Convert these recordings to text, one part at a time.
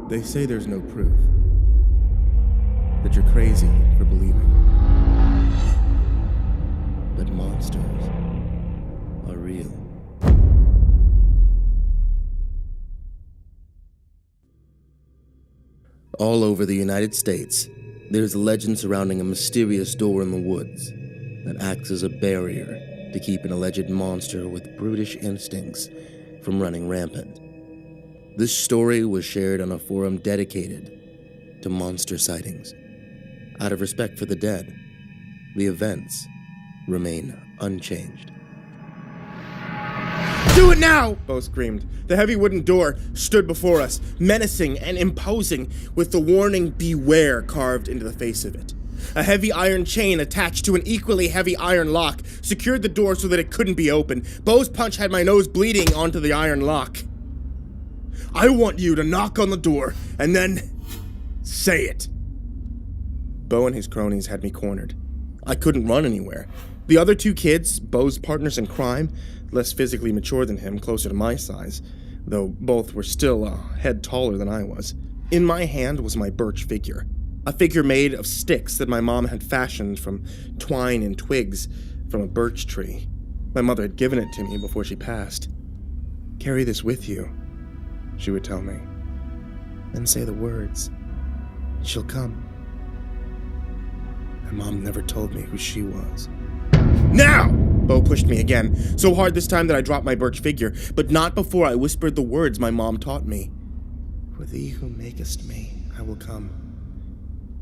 They say there's no proof. That you're crazy for believing. But monsters are real. All over the United States, there's a legend surrounding a mysterious door in the woods that acts as a barrier to keep an alleged monster with brutish instincts from running rampant. This story was shared on a forum dedicated to monster sightings. Out of respect for the dead, the events remain unchanged. "Do it now!" Bo screamed. The heavy wooden door stood before us, menacing and imposing, with the warning "Beware" carved into the face of it. A heavy iron chain attached to an equally heavy iron lock secured the door so that it couldn't be opened. Bo's punch had my nose bleeding onto the iron lock. "I want you to knock on the door, and then say it." Bo and his cronies had me cornered. I couldn't run anywhere. The other two kids, Bo's partners in crime, less physically mature than him, closer to my size, though both were still a head taller than I was. In my hand was my birch figure, a figure made of sticks that my mom had fashioned from twine and twigs from a birch tree. My mother had given it to me before she passed. "Carry this with you," she would tell me, "and say the words. She'll come." My mom never told me who she was. "Now!" Bo pushed me again, so hard this time that I dropped my birch figure, but not before I whispered the words my mom taught me. "For thee who makest me, I will come.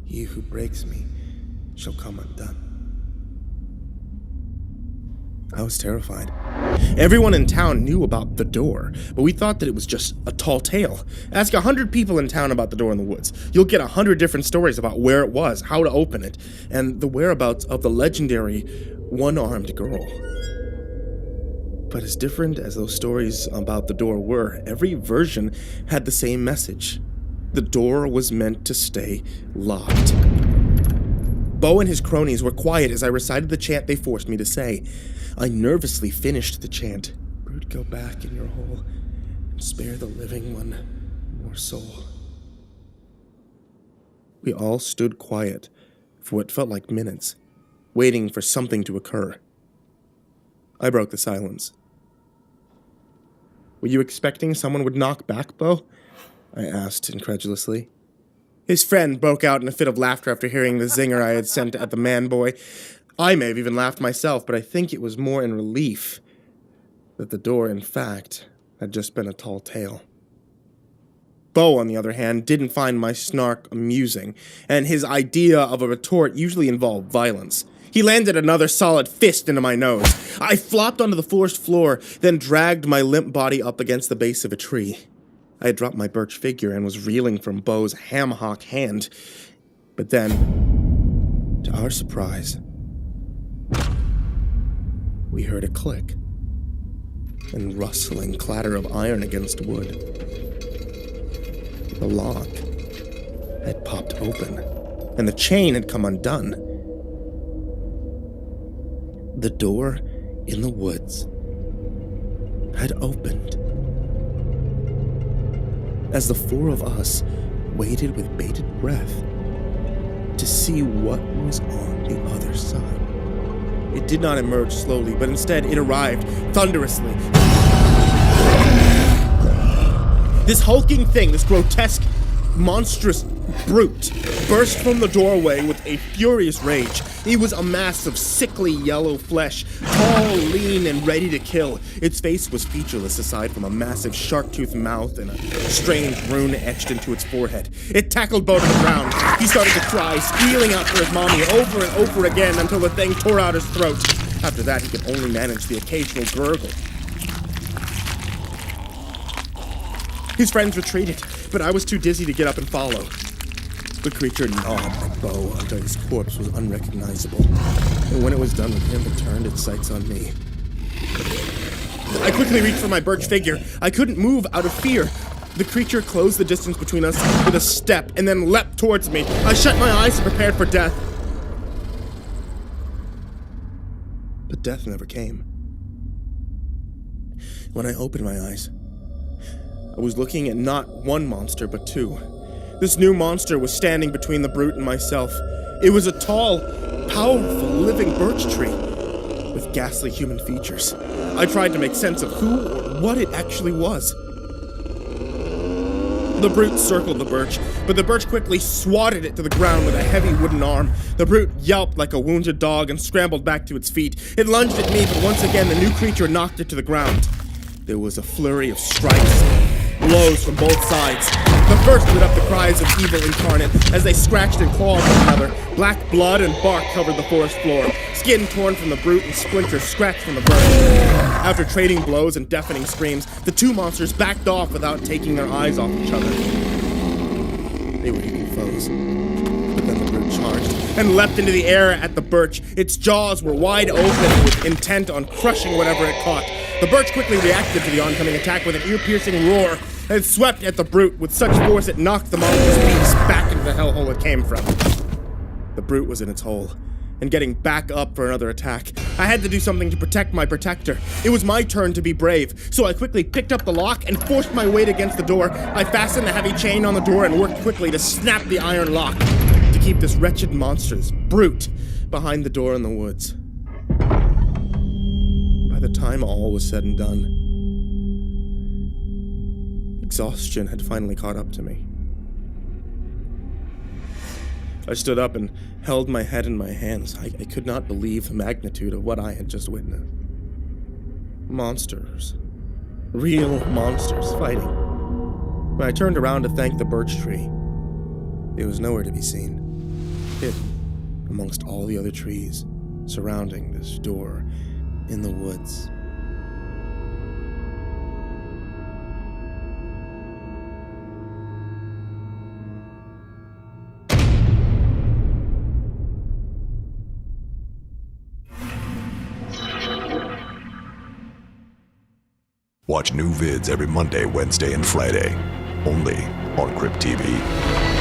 He who breaks me shall come undone." I was terrified. Everyone in town knew about the door, but we thought that it was just a tall tale. Ask 100 people in town about the door in the woods. You'll get 100 different stories about where it was, how to open it, and the whereabouts of the legendary one-armed girl. But as different as those stories about the door were, every version had the same message. The door was meant to stay locked. Bo and his cronies were quiet as I recited the chant they forced me to say. I nervously finished the chant. "Brute, go back in your hole and spare the living one more soul." We all stood quiet for what felt like minutes, waiting for something to occur. I broke the silence. "Were you expecting someone would knock back, Bo?" I asked incredulously. His friend broke out in a fit of laughter after hearing the zinger I had sent at the man-boy. I may have even laughed myself, but I think it was more in relief that the door, in fact, had just been a tall tale. Bo, on the other hand, didn't find my snark amusing, and his idea of a retort usually involved violence. He landed another solid fist into my nose. I flopped onto the forest floor, then dragged my limp body up against the base of a tree. I had dropped my birch figure and was reeling from Bo's ham-hock hand. But then, to our surprise, we heard a click and rustling clatter of iron against wood. The lock had popped open, and the chain had come undone. The door in the woods had opened. As the four of us waited with bated breath to see what was on the other side. It did not emerge slowly, but instead it arrived thunderously. This hulking thing, this grotesque, monstrous brute, burst from the doorway with a furious rage. It was a mass of sickly yellow flesh, tall, lean, and ready to kill. Its face was featureless aside from a massive shark-toothed mouth and a strange rune etched into its forehead. It tackled Bo to the ground. He started to cry, squealing out for his mommy over and over again until the thing tore out his throat. After that, he could only manage the occasional gurgle. His friends retreated, but I was too dizzy to get up and follow. The creature gnawed at Bo until his corpse was unrecognizable, and when it was done with him, it turned its sights on me. I quickly reached for my birch figure. I couldn't move out of fear. The creature closed the distance between us with a step and then leapt towards me. I shut my eyes and prepared for death. But death never came. When I opened my eyes, I was looking at not one monster, but two. This new monster was standing between the brute and myself. It was a tall, powerful, living birch tree with ghastly human features. I tried to make sense of who or what it actually was. The brute circled the birch, but the birch quickly swatted it to the ground with a heavy wooden arm. The brute yelped like a wounded dog and scrambled back to its feet. It lunged at me, but once again the new creature knocked it to the ground. There was a flurry of strikes, blows from both sides. The first lit up the cries of evil incarnate as they scratched and clawed one another. Black blood and bark covered the forest floor. Skin torn from the brute and splinters scratched from the birch. After trading blows and deafening screams, the two monsters backed off without taking their eyes off each other. They were equal foes. But then the brute charged and leapt into the air at the birch. Its jaws were wide open with intent on crushing whatever it caught. The birch quickly reacted to the oncoming attack with an ear-piercing roar and swept at the brute with such force it knocked the monster's beaks back into the hellhole it came from. The brute was in its hole and getting back up for another attack. I had to do something to protect my protector. It was my turn to be brave, so I quickly picked up the lock and forced my weight against the door. I fastened the heavy chain on the door and worked quickly to snap the iron lock to keep this wretched monster, this brute, behind the door in the woods. By the time all was said and done, exhaustion had finally caught up to me. I stood up and held my head in my hands. I could not believe the magnitude of what I had just witnessed. Monsters. Real monsters fighting. When I turned around to thank the birch tree, it was nowhere to be seen. Hidden amongst all the other trees surrounding this door in the woods. Watch new vids every Monday, Wednesday, and Friday, only on Crypt TV.